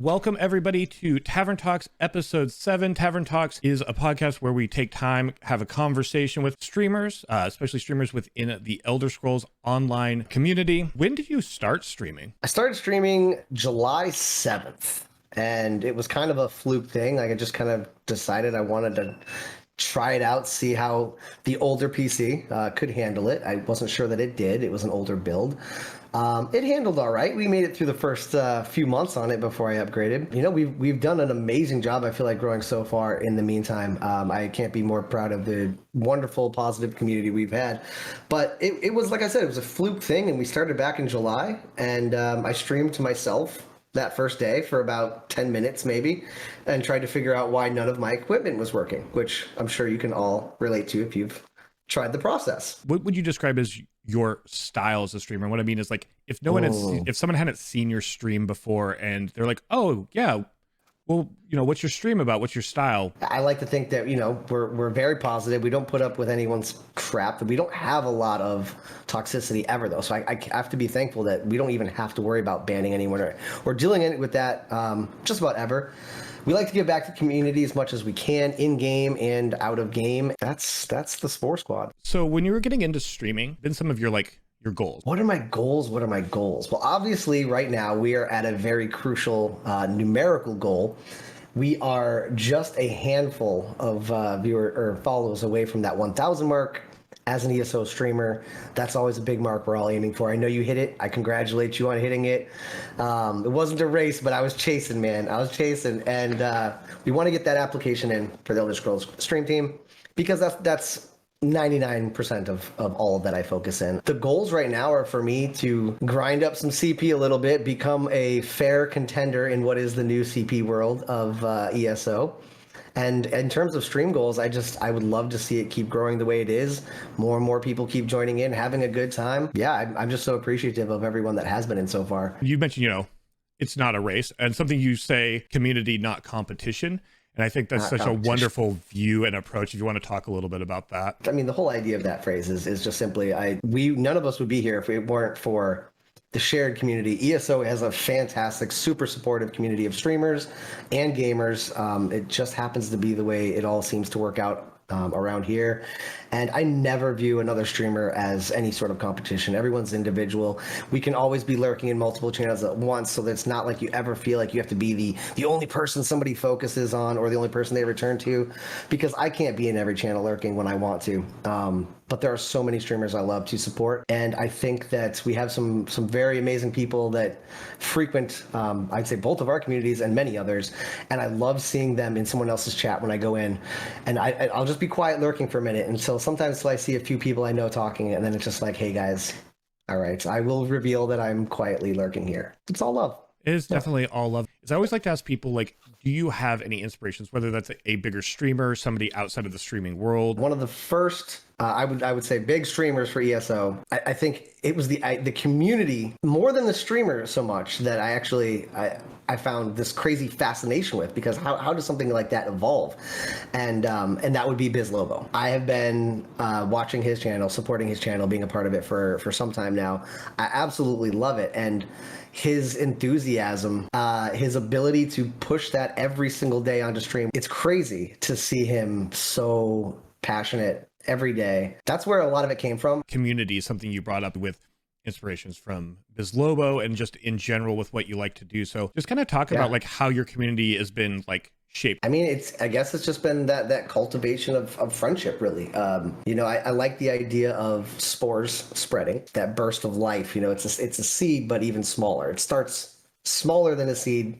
Welcome, everybody, to Tavern Talks, Episode 7. Tavern Talks is a podcast where we take time, have a conversation with streamers, especially streamers within the Elder Scrolls Online community. When did you start streaming? I started streaming July 7th, and it was kind of a fluke thing. Like, I just kind of decided I wanted to try it out, see how the older PC could handle it. I wasn't sure that it did. It was an older build. It handled all right. We made it through the first few months on it before I upgraded. You know, we've done an amazing job, I feel like, growing so far in the meantime. I can't be more proud of the wonderful, positive community we've had. But it was, like I said, it was a fluke thing, and we started back in July, and I streamed to myself that first day for about 10 minutes maybe, and tried to figure out why none of my equipment was working, which I'm sure you can all relate to if you've tried the process. What would you describe as your style as a streamer? What I mean is, like, if no one had if someone hadn't seen your stream before and they're like, oh yeah, well, you know, what's your stream about? What's your style? I like to think that, you know, we're very positive. We don't put up with anyone's crap. We don't have a lot of toxicity ever, though. So I have to be thankful that we don't even have to worry about banning anyone or dealing with that just about ever. We like to give back to the community as much as we can, in-game and out of game. That's the Spore Squad. So when you were getting into streaming, been some of your your goals? What are my goals? Well, obviously right now we are at a very crucial numerical goal. We are just a handful of viewer or followers away from that 1,000 mark. As an ESO streamer, that's always a big mark we're all aiming for. I know you hit it. I congratulate you on hitting it. It wasn't a race, but I was chasing, man. I was chasing, and we want to get that application in for the Elder Scrolls stream team, because that's 99% of all that I focus in. The goals right now are for me to grind up some CP a little bit, become a fair contender in what is the new CP world of ESO. And in terms of stream goals, I would love to see it keep growing the way it is. More and more people keep joining in, having a good time. Yeah, I'm just so appreciative of everyone that has been in so far. You mentioned, you know, it's not a race, and something you say, community, not competition. And I think that's such a wonderful view and approach. If you want to talk a little bit about that. I mean, the whole idea of that phrase is just simply, none of us would be here if it weren't for the shared community. ESO has a fantastic, super supportive community of streamers and gamers. It just happens to be the way it all seems to work out around here. And I never view another streamer as any sort of competition. Everyone's individual. We can always be lurking in multiple channels at once, so that it's not like you ever feel like you have to be the only person somebody focuses on or the only person they return to, because I can't be in every channel lurking when I want to. But there are so many streamers I love to support, and I think that we have some very amazing people that frequent, I'd say, both of our communities and many others, and I love seeing them in someone else's chat when I go in, and I'll just be quiet lurking for a minute until sometimes I see a few people I know talking, and then it's just like, hey guys, all right, I will reveal that I'm quietly lurking here. It's all love. It is definitely all love. I always like to ask people, like, do you have any inspirations, whether that's a bigger streamer, somebody outside of the streaming world? One of the first, I would say, big streamers for ESO. I think it was the community more than the streamer so much that I found this crazy fascination with, because how does something like that evolve? And that would be Biz Lobo. I have been watching his channel, supporting his channel, being a part of it for some time now. I absolutely love it, and his enthusiasm, his ability to push that every single day onto stream. It's crazy to see him so passionate every day. That's where a lot of it came from. Community is something you brought up with inspirations from Biz Lobo and just in general with what you like to do. So just kind of talk about like how your community has been like shaped. I mean, I guess it's just been that cultivation of friendship, really. You know, I like the idea of spores spreading, that burst of life. You know, it's a seed, but even smaller. It starts smaller than a seed,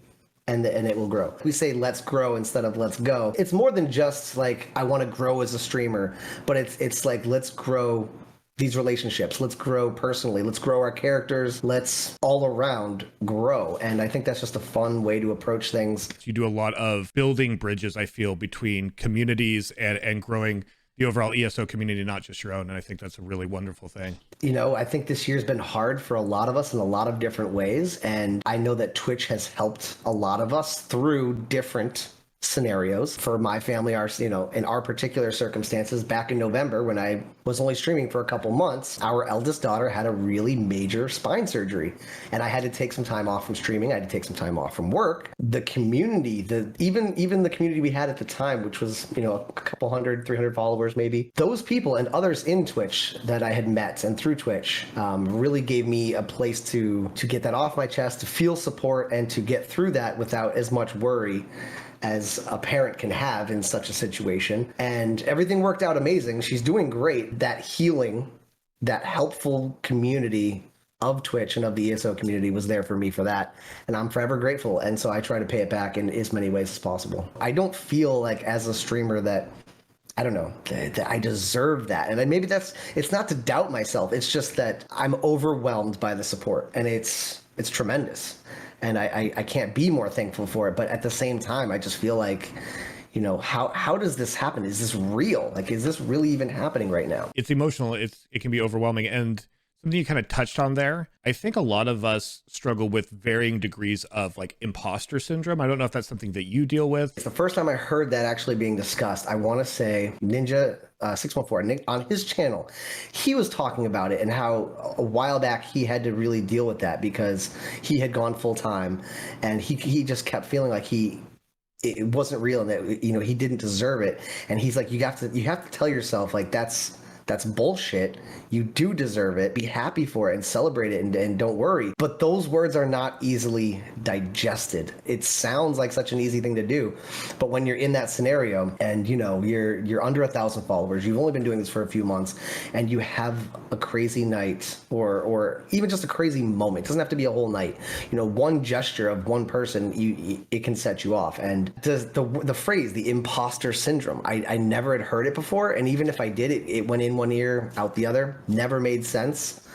and it will grow. We say let's grow instead of let's go. It's more than just like I want to grow as a streamer, but it's like let's grow these relationships. Let's grow personally. Let's grow our characters. Let's all around grow. And I think that's just a fun way to approach things. You do a lot of building bridges, I feel, between communities and growing the overall ESO community, not just your own. And I think that's a really wonderful thing. You know, I think this year's been hard for a lot of us in a lot of different ways. And I know that Twitch has helped a lot of us through different scenarios. For my family, in our particular circumstances, back in November when I was only streaming for a couple months, our eldest daughter had a really major spine surgery, and I had to take some time off from streaming. I had to take some time off from work. The community, even the community we had at the time, which was a couple hundred, 300 followers maybe, those people and others in Twitch that I had met and through Twitch really gave me a place to get that off my chest, to feel support, and to get through that without as much worry as a parent can have in such a situation. And everything worked out amazing. She's doing great. That healing, that helpful community of Twitch and of the ESO community was there for me for that. And I'm forever grateful. And so I try to pay it back in as many ways as possible. I don't feel like as a streamer that, I don't know, that I deserve that. And maybe it's not to doubt myself. It's just that I'm overwhelmed by the support, and it's tremendous. And I can't be more thankful for it. But at the same time, I just feel like, how does this happen? Is this real? Like, is this really even happening right now? It's emotional. It can be overwhelming. And something you kind of touched on there, I think a lot of us struggle with varying degrees of like imposter syndrome. I don't know if that's something that you deal with. It's the first time I heard that actually being discussed. I want to say Ninja 614 Nick, on his channel, he was talking about it and how a while back he had to really deal with that because he had gone full time, and he just kept feeling like it wasn't real and that he didn't deserve it. And he's like, you have to tell yourself like that's bullshit. You do deserve it. Be happy for it and celebrate it and don't worry. But those words are not easily digested. It sounds like such an easy thing to do, but when you're in that scenario and you're under 1,000 followers, you've only been doing this for a few months, and you have a crazy night or even just a crazy moment. It doesn't have to be a whole night. One gesture of one person, it can set you off. And the phrase, the imposter syndrome, I never had heard it before, and even if I did, it went in one ear, out the other. Never made sense.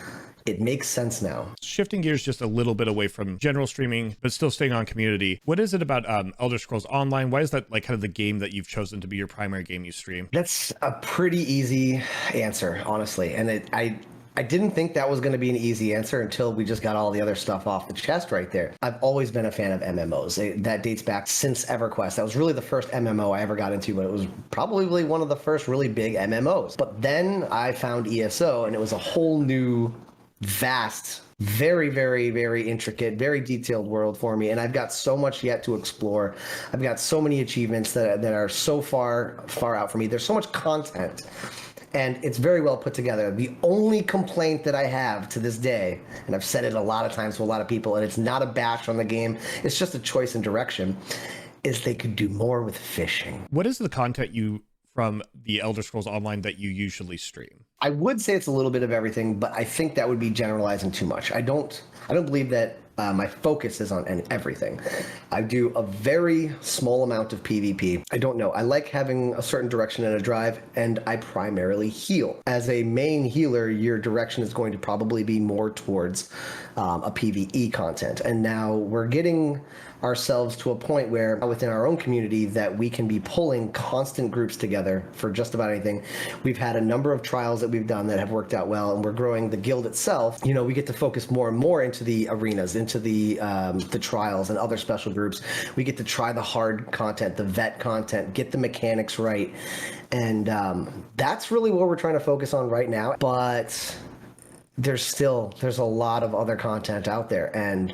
It makes sense now. Shifting gears just a little bit away from general streaming, but still staying on community. What is it about Elder Scrolls Online? Why is that like kind of the game that you've chosen to be your primary game you stream? That's a pretty easy answer, honestly. And I didn't think that was going to be an easy answer until we just got all the other stuff off the chest right there. I've always been a fan of MMOs. That dates back since EverQuest. That was really the first MMO I ever got into, but it was probably one of the first really big MMOs. But then I found ESO, and it was a whole new, vast, very, very, very intricate, very detailed world for me. And I've got so much yet to explore. I've got so many achievements that are so far out for me. There's so much content. And it's very well put together. The only complaint that I have to this day, and I've said it a lot of times to a lot of people, and it's not a bash on the game, it's just a choice in direction, is they could do more with fishing. What is the content from the Elder Scrolls Online that you usually stream? I would say it's a little bit of everything, but I think that would be generalizing too much. I don't believe that my focus is on everything. I do a very small amount of PvP. I don't know. I like having a certain direction and a drive, and I primarily heal. As a main healer, your direction is going to probably be more towards a PvE content. And now we're getting ourselves to a point where within our own community that we can be pulling constant groups together for just about anything. We've had a number of trials that we've done that have worked out well, and we're growing the guild itself. We get to focus more and more into the arenas, into the trials and other special groups. We get to try the hard content, the vet content, get the mechanics right. And that's really what we're trying to focus on right now. But there's a lot of other content out there, and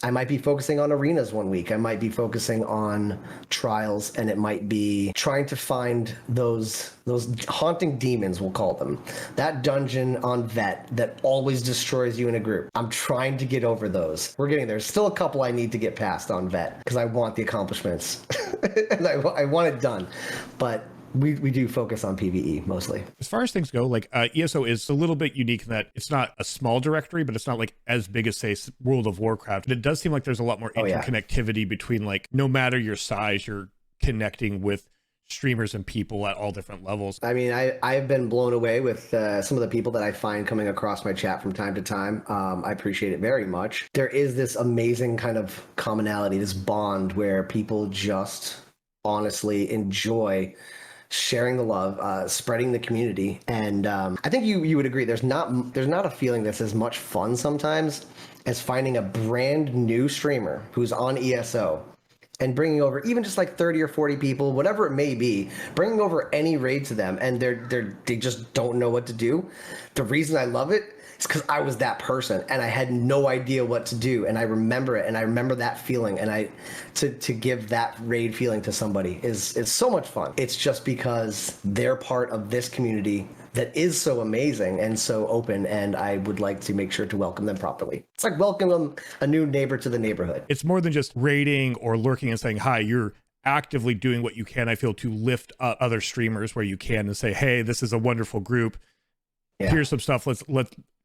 I might be focusing on arenas one week. I might be focusing on trials, and it might be trying to find those haunting demons, we'll call them. That dungeon on vet that always destroys you in a group. I'm trying to get over those. We're getting there. There's still a couple I need to get past on vet because I want the accomplishments and I want it done. But we do focus on PvE mostly. As far as things go, like ESO is a little bit unique in that it's not a small directory, but it's not like as big as, say, World of Warcraft. It does seem like there's a lot more interconnectivity between, like, no matter your size, you're connecting with streamers and people at all different levels. I mean, I've been blown away with some of the people that I find coming across my chat from time to time. I appreciate it very much. There is this amazing kind of commonality, this bond where people just honestly enjoy sharing the love, spreading the community. And I think you would agree there's not a feeling that's as much fun sometimes as finding a brand new streamer who's on ESO and bringing over even just like 30 or 40 people, whatever it may be, bringing over any raid to them, and they just don't know what to do. The reason I love it is because I was that person and I had no idea what to do, and I remember it, and I remember that feeling, and to give that raid feeling to somebody is so much fun. It's just because they're part of this community that is so amazing and so open, and I would like to make sure to welcome them properly. It's like welcoming a new neighbor to the neighborhood. It's more than just raiding or lurking and saying hi. You're actively doing what you can, I feel, to lift up other streamers where you can and say, hey, this is a wonderful group. Yeah. Here's some stuff.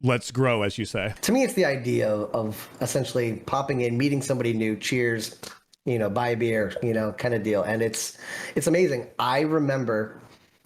Let's grow, as you say. To me, it's the idea of essentially popping in, meeting somebody new, cheers, buy a beer, kind of deal. And it's amazing. I remember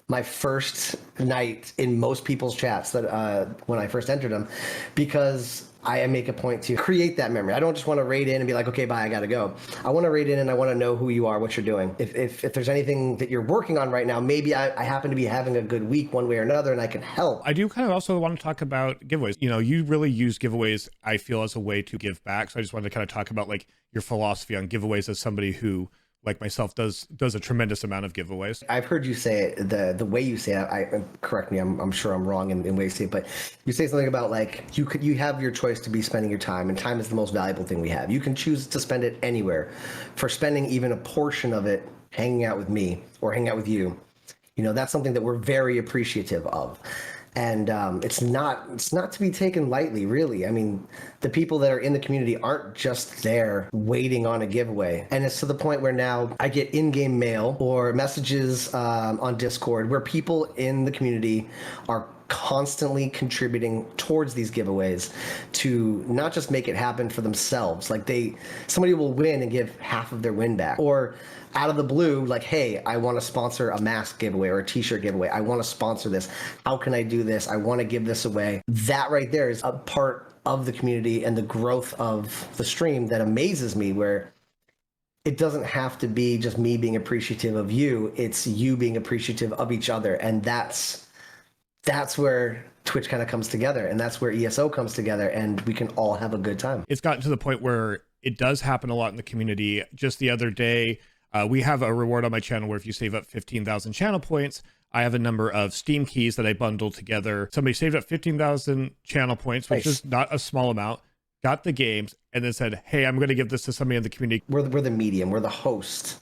my first night in most people's chats that when I first entered them, because I make a point to create that memory. I don't just want to raid in and be like, okay, bye, I gotta go. I want to raid in and I want to know who you are, what you're doing. If there's anything that you're working on right now, maybe I happen to be having a good week one way or another and I can help. I do kind of also want to talk about giveaways. You really use giveaways, I feel, as a way to give back. So I just wanted to kind of talk about like your philosophy on giveaways as somebody who, like myself, does a tremendous amount of giveaways. I've heard you say it, the way you say it, correct me, I'm sure I'm wrong in ways to say it, but you say something about like you have your choice to be spending your time, and time is the most valuable thing we have. You can choose to spend it anywhere. For spending even a portion of it hanging out with me or hanging out with you, that's something that we're very appreciative of. And it's not to be taken lightly, really. I mean, the people that are in the community aren't just there waiting on a giveaway. And it's to the point where now I get in-game mail or messages on Discord where people in the community are constantly contributing towards these giveaways to not just make it happen for themselves. Like somebody will win and give half of their win back, or out of the blue, like, hey, I want to sponsor a mask giveaway or a t-shirt giveaway. I want to sponsor this. How can I do this? I want to give this away. That right there is a part of the community and the growth of the stream that amazes me, where it doesn't have to be just me being appreciative of you. It's you being appreciative of each other. And that's where Twitch kind of comes together, and that's where ESO comes together, and we can all have a good time. It's gotten to the point where it does happen a lot in the community. Just the other day, we have a reward on my channel where if you save up 15,000 channel points, I have a number of Steam keys that I bundle together. Somebody saved up 15,000 channel points, which is not a small amount, got the games, and then said, hey, I'm going to give this to somebody in the community. We're the medium, we're the host,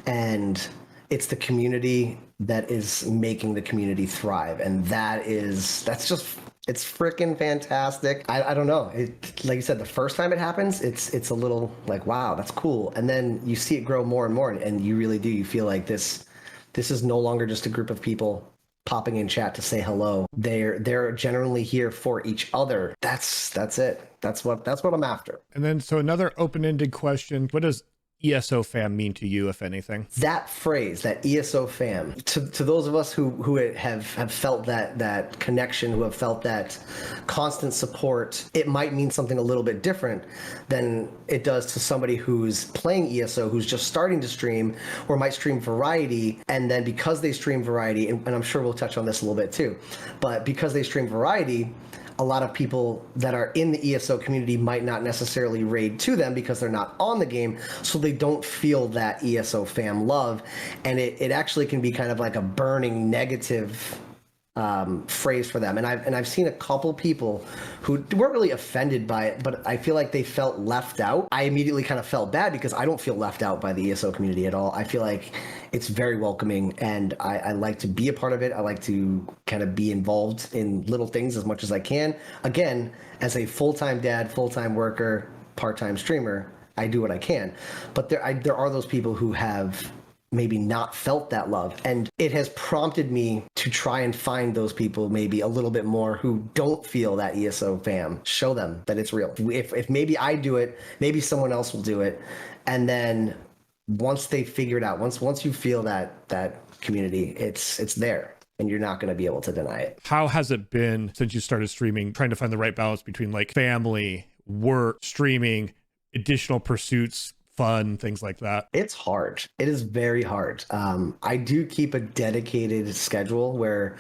and it's the community that is making the community thrive. And it's freaking fantastic. I don't know. Like you said, the first time it happens, it's a little like, wow, that's cool. And then you see it grow more and more, and you really do. You feel like this is no longer just a group of people popping in chat to say hello. They're generally here for each other. That's it. That's what I'm after. And then, so another open-ended question, what does ESO fam mean to you, if anything? That phrase, that ESO fam, to those of us who have felt that connection, who have felt that constant support, it might mean something a little bit different than it does to somebody who's playing ESO, who's just starting to stream, or might stream variety, and then because they stream variety, and I'm sure we'll touch on this a little bit too, but because they stream variety, a lot of people that are in the ESO community might not necessarily raid to them because they're not on the game, so they don't feel that ESO fam love, and it actually can be kind of like a burning negative phrase for them. And I've seen a couple people who weren't really offended by it, but I feel like they felt left out. I immediately kind of felt bad because I don't feel left out by the ESO community at all. I feel like it's very welcoming, and I like to be a part of it. I like to kind of be involved in little things as much as I can. Again, as a full-time dad, full-time worker, part-time streamer, I do what I can. But there are those people who have maybe not felt that love, and it has prompted me to try and find those people maybe a little bit more who don't feel that ESO fam. Show them that it's real. If maybe I do it, maybe someone else will do it, and then once they figure it out, once you feel that community, it's there, and you're not going to be able to deny it. How has it been since you started streaming, trying to find the right balance between like family, work, streaming, additional pursuits, fun, things like that? It's hard. It is very hard. I do keep a dedicated schedule where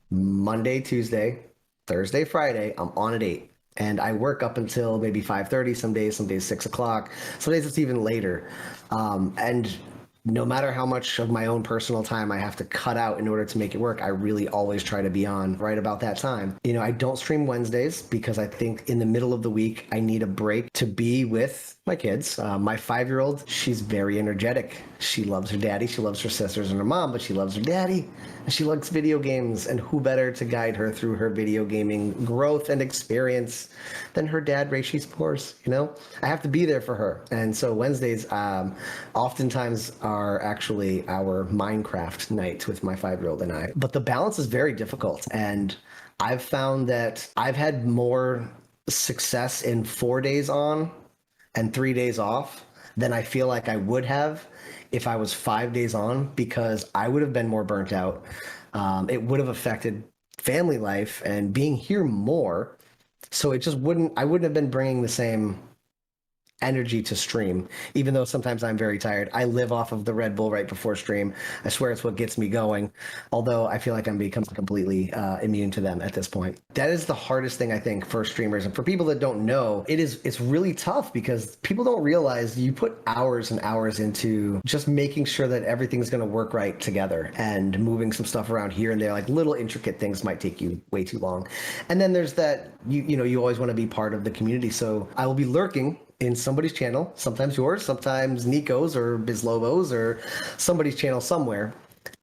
Monday, Tuesday, Thursday, Friday, I'm on at 8. and I work up until maybe 5:30 some days 6 o'clock, some days it's even later. And no matter how much of my own personal time I have to cut out in order to make it work, I really always try to be on right about that time. I don't stream Wednesdays because I think in the middle of the week, I need a break to be with my kids. My 5-year-old, she's very energetic. She loves her daddy, she loves her sisters and her mom, but she loves her daddy. And she likes video games, and who better to guide her through her video gaming growth and experience than her dad, Ray Spores, I have to be there for her. And so Wednesdays oftentimes are actually our Minecraft nights with my 5-year-old and I. But the balance is very difficult. And I've found that I've had more success in 4 days on and 3 days off than I feel like I would have if I was 5 days on, because I would have been more burnt out. It would have affected family life and being here more. So I wouldn't have been bringing the same energy to stream, even though sometimes I'm very tired. I live off of the Red Bull right before stream. I swear it's what gets me going, although I feel like I'm becoming completely immune to them at this point. That is the hardest thing, I think, for streamers. And for people that don't know, it's really tough because people don't realize you put hours and hours into just making sure that everything's going to work right together, and moving some stuff around here and there, like little intricate things might take you way too long. And then there's that, you always want to be part of the community. So I will be lurking in somebody's channel, sometimes yours, sometimes Nico's or Bizlobo's or somebody's channel somewhere.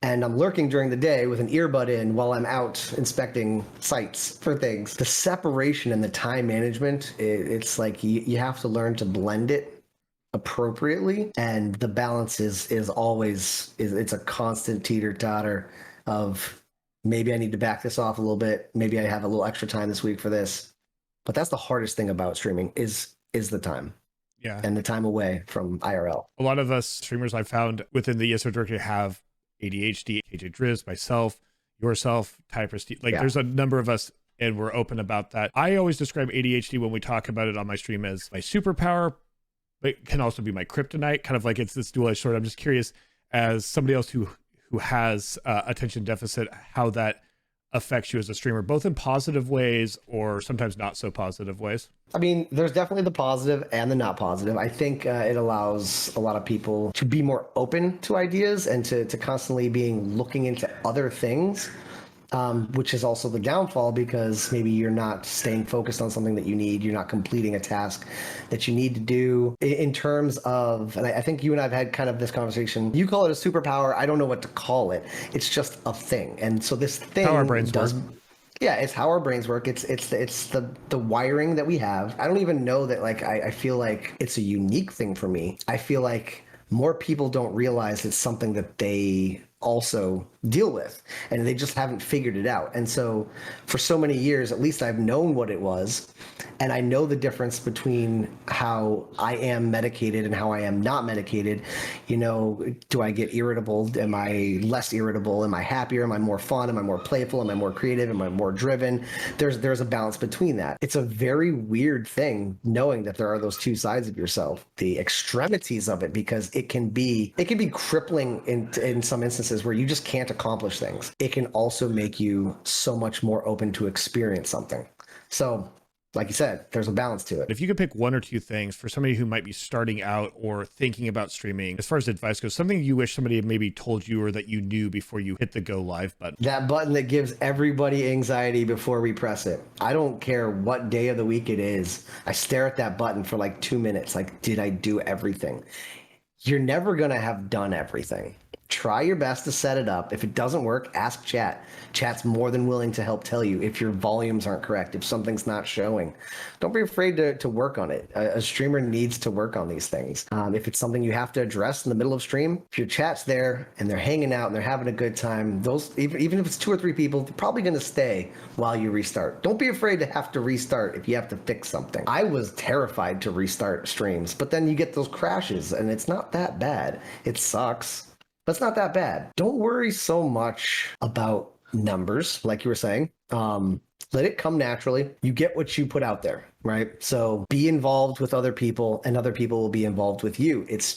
And I'm lurking during the day with an earbud in while I'm out inspecting sites for things. The separation and the time management, it's like you have to learn to blend it appropriately. And the balance is always, it's a constant teeter-totter of maybe I need to back this off a little bit. Maybe I have a little extra time this week for this. But that's the hardest thing about streaming is the time. Yeah. And the time away from IRL. A lot of us streamers I've found within the ESO directory have ADHD, KJ Driz, myself, yourself, Typer Steve. There's a number of us, and we're open about that. I always describe ADHD when we talk about it on my stream as my superpower, but it can also be my kryptonite, kind of like it's this dual-edged sword. I'm just curious, as somebody else who has attention deficit, how that affects you as a streamer, both in positive ways or sometimes not so positive ways. I mean, there's definitely the positive and the not positive. I think it allows a lot of people to be more open to ideas and to constantly looking into other things, which is also the downfall, because maybe you're not staying focused on something that you need. You're not completing a task that you need to do in terms of, and I think you and I have had kind of this conversation. You call it a superpower. I don't know what to call it. It's just a thing. And so this thing how our brains work. Yeah, it's how our brains work. It's the wiring that we have. I don't even know that, I feel like it's a unique thing for me. I feel like more people don't realize it's something that they also deal with, and they just haven't figured it out. And so for so many years, at least, I've known what it was, and I know the difference between how I am medicated and how I am not medicated. Do I get irritable? Am I less irritable? Am I happier? Am I more fun? Am I more playful? Am I more creative? Am I more driven? There's a balance between that. It's a very weird thing knowing that there are those two sides of yourself, the extremities of it, because it can be crippling in some instances where you just can't accomplish things. It can also make you so much more open to experience something. So, like you said, there's a balance to it. If you could pick one or two things for somebody who might be starting out or thinking about streaming, as far as advice goes, something you wish somebody had maybe told you or that you knew before you hit the go live button. That button that gives everybody anxiety before we press it. I don't care what day of the week it is. I stare at that button for 2 minutes. Did I do everything? You're never going to have done everything. Try your best to set it up. If it doesn't work, ask chat. Chat's more than willing to help tell you if your volumes aren't correct, if something's not showing. Don't be afraid to work on it. A streamer needs to work on these things. If it's something you have to address in the middle of stream, if your chat's there and they're hanging out and they're having a good time, those, even if it's 2 or 3 people, they're probably going to stay while you restart. Don't be afraid to have to restart if you have to fix something. I was terrified to restart streams, but then you get those crashes and it's not that bad. It sucks. That's not that bad. Don't worry so much about numbers, like you were saying. Let it come naturally. You get what you put out there, right? So be involved with other people, and other people will be involved with you. It's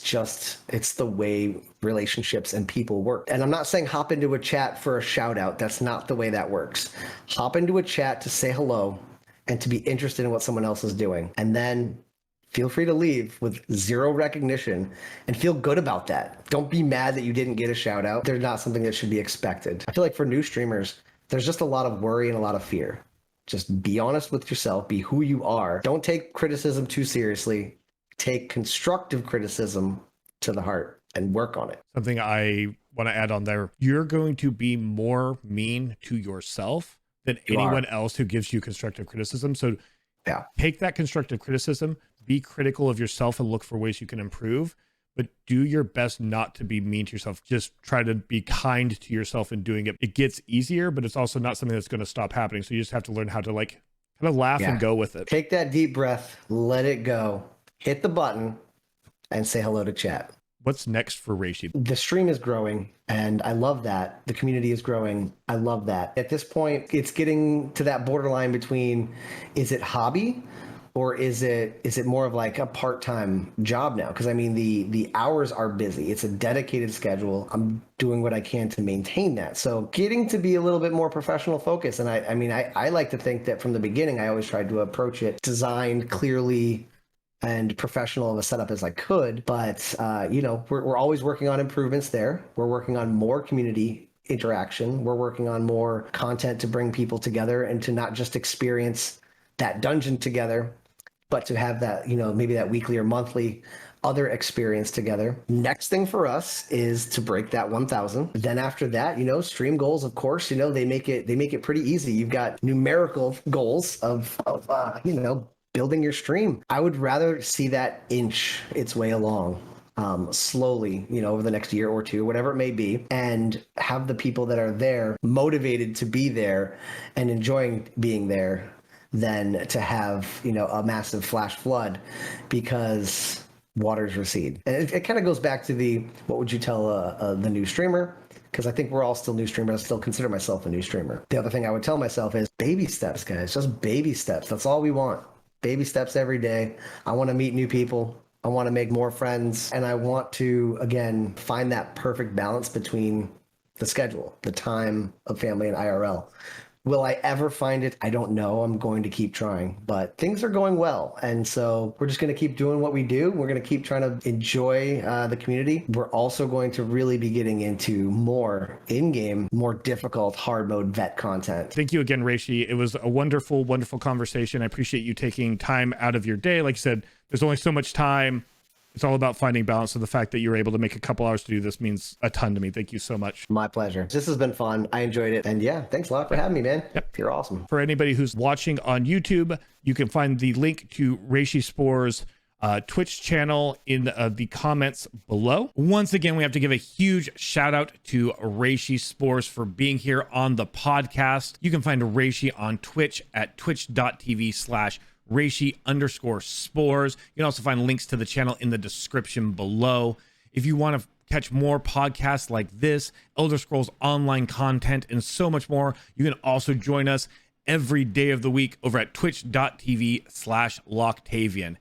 the way relationships and people work. And I'm not saying hop into a chat for a shout out. That's not the way that works. Hop into a chat to say hello and to be interested in what someone else is doing. And then feel free to leave with zero recognition and feel good about that. Don't be mad that you didn't get a shout out. They're not something that should be expected. I feel like for new streamers, there's just a lot of worry and a lot of fear. Just be honest with yourself, be who you are. Don't take criticism too seriously. Take constructive criticism to the heart and work on it. Something I want to add on there, you're going to be more mean to yourself than anyone else who gives you constructive criticism. So yeah, take that constructive criticism, be critical of yourself and look for ways you can improve, but do your best not to be mean to yourself. Just try to be kind to yourself in doing it. It gets easier, but it's also not something that's going to stop happening. So you just have to learn how to like kind of laugh and go with it. Take that deep breath, let it go, hit the button and say hello to chat. What's next for Reishi? The stream is growing and I love that. The community is growing. I love that. At this point, it's getting to that borderline between, is it hobby or is it more of like a part-time job now? Because I mean, the hours are busy. It's a dedicated schedule. I'm doing what I can to maintain that. So getting to be a little bit more professional focus. And I mean, I like to think that from the beginning, I always tried to approach it designed clearly and professional of a setup as I could. But, you know, we're always working on improvements there. We're working on more community interaction. We're working on more content to bring people together and to not just experience that dungeon together, but to have that, you know, maybe that weekly or monthly other experience together. Next thing for us is to break that 1,000. Then after that, you know, stream goals, of course, you know, they make it pretty easy. You've got numerical goals of you know, building your stream. I would rather see that inch its way along slowly, you know, over the next year or two, whatever it may be, and have the people that are there motivated to be there and enjoying being there than to have, you know, a massive flash flood because waters recede. And it kind of goes back to what would you tell the new streamer? Because I think we're all still new streamers. I still consider myself a new streamer. The other thing I would tell myself is baby steps, guys, just baby steps. That's all we want. Baby steps every day. I want to meet new people. I want to make more friends. And I want to, again, find that perfect balance between the schedule, the time of family and IRL. Will I ever find it? I don't know. I'm going to keep trying, but things are going well. And so we're just going to keep doing what we do. We're going to keep trying to enjoy the community. We're also going to really be getting into more in-game, more difficult hard mode vet content. Thank you again, Reishi. It was a wonderful, wonderful conversation. I appreciate you taking time out of your day. Like I said, there's only so much time. It's all about finding balance. So the fact that you're able to make a couple hours to do this means a ton to me. Thank you so much. My pleasure. This has been fun. I enjoyed it. And yeah, thanks a lot for having me, man. Yep. You're awesome. For anybody who's watching on YouTube, you can find the link to Reishi Spore's Twitch channel in the comments below. Once again, we have to give a huge shout out to Reishi Spores for being here on the podcast. You can find Reishi on Twitch at twitch.tv/Reishi_spores. You can also find links to the channel in the description below. If you want to catch more podcasts like this, Elder Scrolls Online content, and so much more, you can also join us every day of the week over at twitch.tv/Loctavian.